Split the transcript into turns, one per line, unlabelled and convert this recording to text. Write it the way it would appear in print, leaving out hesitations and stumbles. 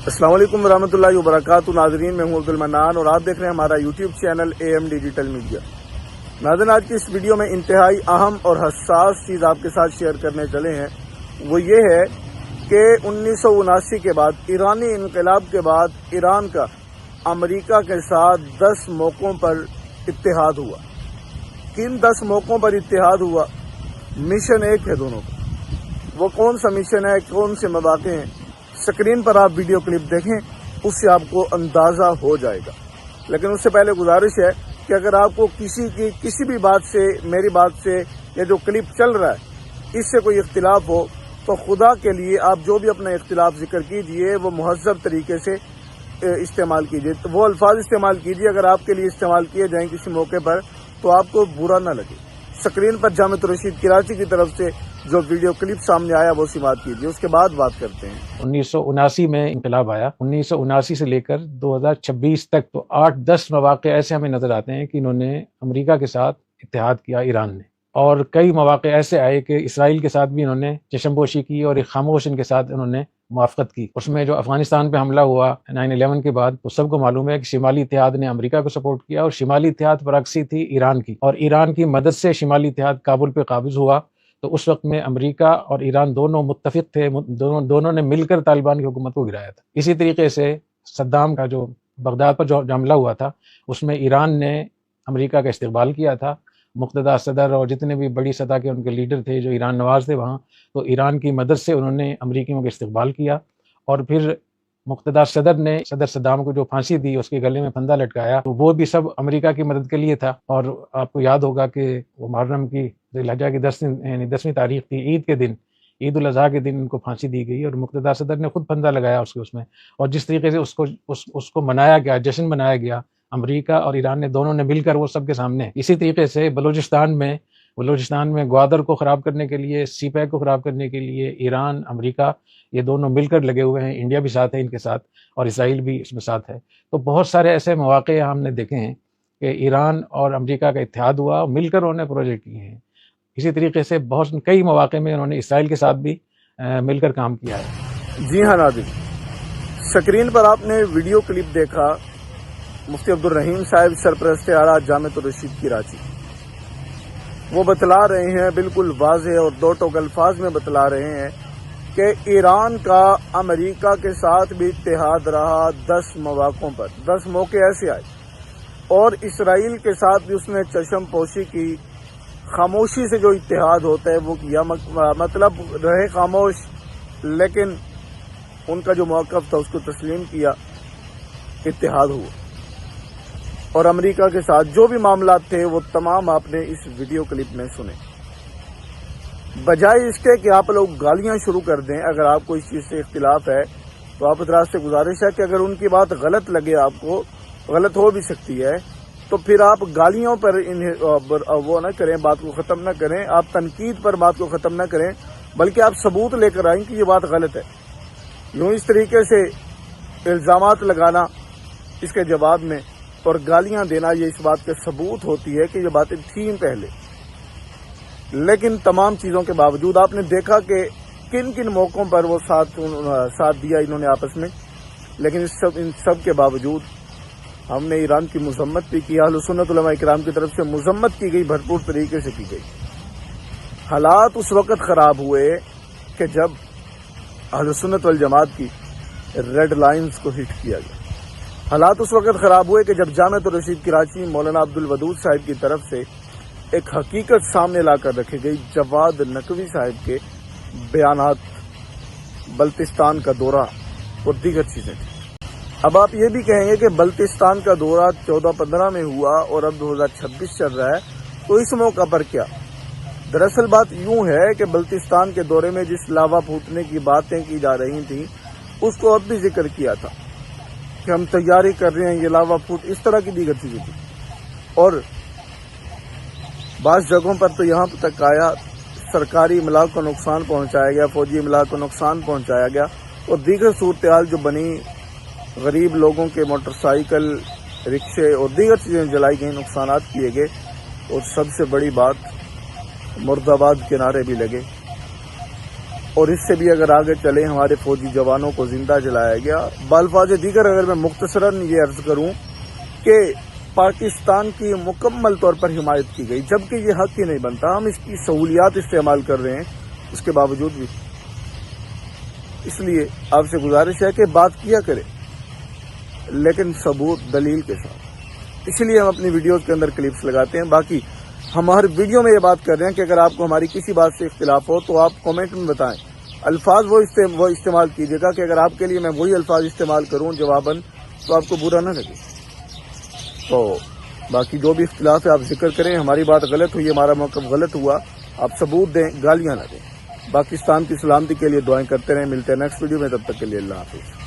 السلام علیکم ورحمۃ اللہ وبرکاتہ ناظرین، میں ہوں عبد المنان اور آپ دیکھ رہے ہیں ہمارا YouTube channel AM digital media. ناظرین، آج کی اس ویڈیو میں انتہائی اہم اور حساس چیز آپ کے ساتھ شیئر کرنے چلے ہیں، وہ یہ ہے کہ 1979 کے بعد ایرانی انقلاب کے بعد ایران کا امریکہ کے ساتھ 10 موقعوں پر اتحاد ہوا۔ کن 10 موقعوں پر اتحاد ہوا؟ مشن ایک ہے دونوں کا۔ وہ کون سا مشن ہے، کون سے مواقع ہیں، اسکرین پر آپ ویڈیو کلپ دیکھیں، اس سے آپ کو اندازہ ہو جائے گا۔ لیکن اس سے پہلے گزارش ہے کہ اگر آپ کو کسی بھی بات سے، میری بات سے یا جو کلپ چل رہا ہے اس سے کوئی اختلاف ہو تو خدا کے لیے آپ جو بھی اپنا اختلاف ذکر کیجئے وہ مہذب طریقے سے استعمال کیجئے، وہ الفاظ استعمال کیجئے اگر آپ کے لیے استعمال کیے جائیں کسی موقع پر تو آپ کو برا نہ لگے۔ اسکرین پر جامع رشید کراچی کی طرف سے جو ویڈیو کلپ سامنے آیا وہ سماعت کیجیے، اس کے بعد بات کرتے ہیں۔
1979 میں انقلاب آیا۔ 1979 سے لے کر 2026 تک تو 8-10 مواقع ایسے ہمیں نظر آتے ہیں کہ انہوں نے امریکہ کے ساتھ اتحاد کیا ایران نے، اور کئی مواقع ایسے آئے کہ اسرائیل کے ساتھ بھی انہوں نے چشم پوشی کی اور ایک خاموش ان کے ساتھ انہوں نے موافقت کی۔ اس میں جو افغانستان پہ حملہ ہوا 9/11 کے بعد، تو سب کو معلوم ہے کہ شمالی اتحاد نے امریکہ کو سپورٹ کیا اور شمالی اتحاد پراکسی تھی ایران کی، اور ایران کی مدد سے شمالی اتحاد کابل پہ قابض ہوا۔ تو اس وقت میں امریکہ اور ایران دونوں متفق تھے، دونوں نے مل کر طالبان کی حکومت کو گرایا تھا۔ اسی طریقے سے صدام کا جو بغداد پر جو حملہ ہوا تھا اس میں ایران نے امریکہ کا استقبال کیا تھا۔ مقتدر صدر اور جتنے بھی بڑی سطح کے ان کے لیڈر تھے جو ایران نواز تھے وہاں، تو ایران کی مدد سے انہوں نے امریکیوں کا استقبال کیا، اور پھر مقتدر صدر نے صدر صدام کو جو پھانسی دی، اس کے گلے میں پھندا لٹکایا، تو وہ بھی سب امریکہ کی مدد کے لیے تھا۔ اور آپ کو یاد ہوگا کہ وہ محرم کی ذی الحجہ کی 10ویں تاریخ تھی، عید کے دن، عید الاضحیٰ کے دن ان کو پھانسی دی گئی، اور مقتدر صدر نے خود پھندا لگایا اس میں، اور جس طریقے سے اس کو منایا گیا، جشن منایا گیا، امریکہ اور ایران نے دونوں نے مل کر وہ سب کے سامنے۔ اسی طریقے سے بلوچستان میں گوادر کو خراب کرنے کے لیے، سی پیک کو خراب کرنے کے لیے ایران، امریکہ یہ دونوں مل کر لگے ہوئے ہیں، انڈیا بھی ساتھ ہے ان کے ساتھ، اور اسرائیل بھی اس میں ساتھ ہے۔ تو بہت سارے ایسے مواقع ہم نے دیکھے ہیں کہ ایران اور امریکہ کا اتحاد ہوا اور مل کر انہوں نے پروجیکٹ کیے ہیں۔ اسی طریقے سے کئی مواقع میں انہوں نے اسرائیل کے ساتھ بھی مل کر کام کیا ہے۔
جی ہاں ناظرین، اسکرین پر آپ نے ویڈیو کلپ دیکھا، مفتی عبدالرحیم صاحب سرپرست اعلیٰ جامع رشید کراچی، وہ بتلا رہے ہیں، بالکل واضح اور دو ٹوک الفاظ میں بتلا رہے ہیں کہ ایران کا امریکہ کے ساتھ بھی اتحاد رہا 10 مواقعوں پر، 10 موقع ایسے آئے، اور اسرائیل کے ساتھ بھی اس نے چشم پوشی کی۔ خاموشی سے جو اتحاد ہوتا ہے وہ کیا، مطلب رہے خاموش، لیکن ان کا جو موقف تھا اس کو تسلیم کیا، اتحاد ہوا۔ اور امریکہ کے ساتھ جو بھی معاملات تھے وہ تمام آپ نے اس ویڈیو کلپ میں سنے۔ بجائے اس کے کہ آپ لوگ گالیاں شروع کر دیں، اگر آپ کو اس چیز سے اختلاف ہے تو آپ حضرات سے گزارش ہے کہ اگر ان کی بات غلط لگے، آپ کو غلط ہو بھی سکتی ہے، تو پھر آپ گالیوں پر وہ نہ کریں، بات کو ختم نہ کریں، آپ تنقید پر بات کو ختم نہ کریں، بلکہ آپ ثبوت لے کر آئیں کہ یہ بات غلط ہے۔ یوں اس طریقے سے الزامات لگانا اس کے جواب میں اور گالیاں دینا، یہ اس بات کا ثبوت ہوتی ہے کہ یہ باتیں تھیں پہلے۔ لیکن تمام چیزوں کے باوجود آپ نے دیکھا کہ کن کن موقعوں پر وہ ساتھ دیا انہوں نے آپس میں، لیکن ان سب کے باوجود ہم نے ایران کی مذمت بھی کی، اہل سنت علماء کرام کی طرف سے مذمت کی گئی، بھرپور طریقے سے کی گئی۔ حالات اس وقت خراب ہوئے کہ جب اہل سنت والجماعت کی ریڈ لائنز کو ہٹ کیا گیا۔ حالات اس وقت خراب ہوئے کہ جب جامع رشید کراچی مولانا عبدالودود صاحب کی طرف سے ایک حقیقت سامنے لا کر رکھی گئی، جواد نقوی صاحب کے بیانات، بلتستان کا دورہ اور دیگر چیزیں تھیں۔ اب آپ یہ بھی کہیں گے کہ بلتستان کا دورہ 14-15 میں ہوا اور اب 2026 چل رہا ہے، تو اس موقع پر کیا؟ دراصل بات یوں ہے کہ بلتستان کے دورے میں جس لاوا پھوٹنے کی باتیں کی جا رہی تھیں اس کو اب بھی ذکر کیا تھا کہ ہم تیاری کر رہے ہیں، یہ لاوا پھوٹ، اس طرح کی دیگر چیزیں تھیں۔ اور بعض جگہوں پر تو یہاں تک آیا سرکاری املاک کو نقصان پہنچایا گیا، فوجی املاک کو نقصان پہنچایا گیا، اور دیگر صورتحال جو بنی، غریب لوگوں کے موٹر سائیکل، رکشے اور دیگر چیزیں جلائی گئیں، نقصانات کیے گئے، اور سب سے بڑی بات مرد آباد کے نعرے بھی لگے۔ اور اس سے بھی اگر آگے چلیں ہمارے فوجی جوانوں کو زندہ جلایا گیا. بالفاظ دیگر اگر میں مختصراً یہ عرض کروں کہ پاکستان کی مکمل طور پر حمایت کی گئی، جبکہ یہ حق ہی نہیں بنتا. ہم اس کی سہولیات استعمال کر رہے ہیں اس کے باوجود بھی. اس لیے آپ سے گزارش ہے کہ بات کیا کریں لیکن ثبوت دلیل کے ساتھ. اس لیے ہم اپنی ویڈیوز کے اندر کلپس لگاتے ہیں. باقی ہم ہر ویڈیو میں یہ بات کر رہے ہیں کہ اگر آپ کو ہماری کسی بات سے اختلاف ہو تو آپ کامنٹ میں بتائیں. الفاظ وہ استعمال کیجیے گا کہ اگر آپ کے لیے میں وہی الفاظ استعمال کروں جواباً تو آپ کو برا نہ لگے. تو باقی جو بھی اختلاف ہے آپ ذکر کریں. ہماری بات غلط ہوئی، ہمارا موقف غلط ہوا، آپ ثبوت دیں، گالیاں نہ دیں. پاکستان کی سلامتی کے لیے دعائیں کرتے رہیں. ملتے ہیں نیکسٹ ویڈیو میں، تب تک کے لیے اللہ حافظ.